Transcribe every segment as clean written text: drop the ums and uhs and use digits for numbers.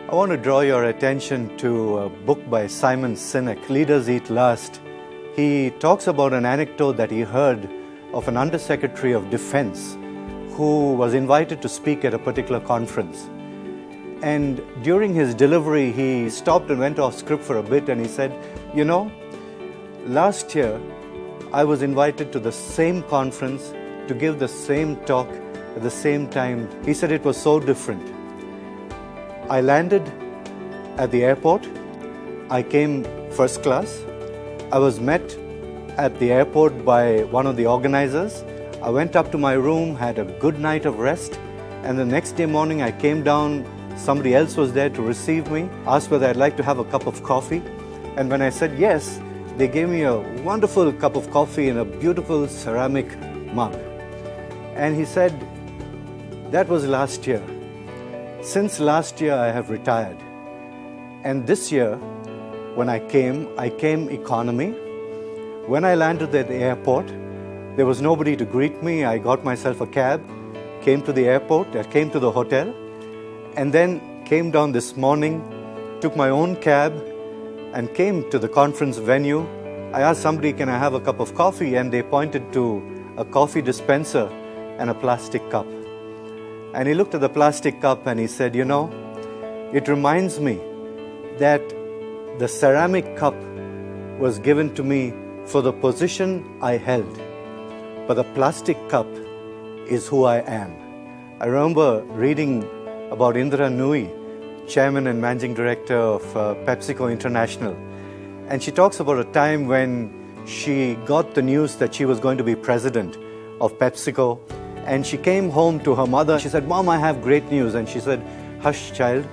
I want to draw your attention to a book by Simon Sinek, Leaders Eat Last. He talks about an anecdote that he heard of an Undersecretary of Defense who was invited to speak at a particular conference. And during his delivery, he stopped and went off script for a bit and he said, "You know, last year I was invited to the same conference to give the same talk at the same time." He said it was so different. I landed at the airport. I came first class. I was met at the airport by one of the organizers. I went up to my room, had a good night of rest, and the next day morning I came down. Somebody else was there to receive me, asked whether I'd like to have a cup of coffee. And when I said yes, they gave me a wonderful cup of coffee in a beautiful ceramic mug. And he said, that was last year. Since last year I have retired. And this year, when I came economy. When I landed at the airport, there was nobody to greet me. I got myself a cab, came to the airport, I came to the hotel, and then came down this morning, took my own cab, and came to the conference venue. I asked somebody, can I have a cup of coffee? And they pointed to a coffee dispenser and a plastic cup. And he looked at the plastic cup and he said, you know, it reminds me that the ceramic cup was given to me for the position I held, but the plastic cup is who I am. I remember reading about Indra Nooyi, Chairman and Managing Director of PepsiCo International, and she talks about a time when she got the news that she was going to be president of PepsiCo. And she came home to her mother. She said, "Mom, I have great news." And she said, "Hush, child,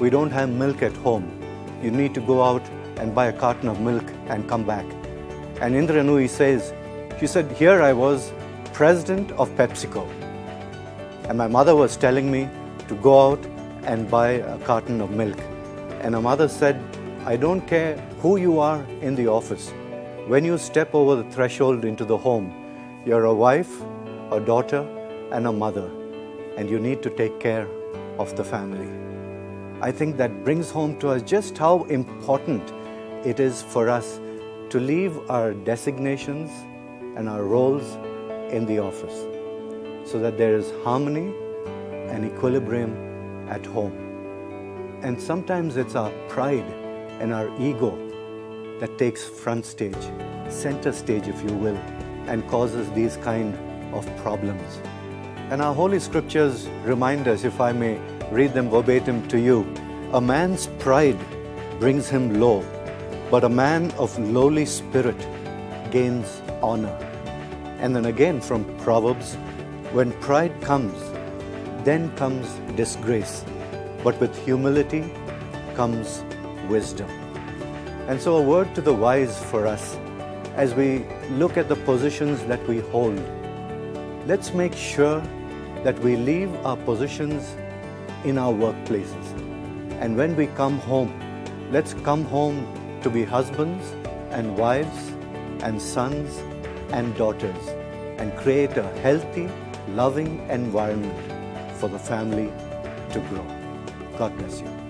we don't have milk at home. You need to go out and buy a carton of milk and come back." And Indra Nooyi says, she said, "Here I was, president of PepsiCo. And my mother was telling me to go out and buy a carton of milk." And her mother said, "I don't care who you are in the office. When you step over the threshold into the home, you're a wife, a daughter, and a mother, and you need to take care of the family." I think that brings home to us just how important it is for us to leave our designations and our roles in the office so that there is harmony and equilibrium at home. And sometimes it's our pride and our ego that takes front stage, center stage if you will, and causes these kind of problems. And our holy scriptures remind us, if I may read them verbatim to you, a man's pride brings him low, but a man of lowly spirit gains honor. And then again from Proverbs, when pride comes, then comes disgrace, but with humility comes wisdom. And so a word to the wise for us as we look at the positions that we hold. Let's make sure that we leave our positions in our workplaces. And when we come home, let's come home to be husbands and wives and sons and daughters and create a healthy, loving environment for the family to grow. God bless you.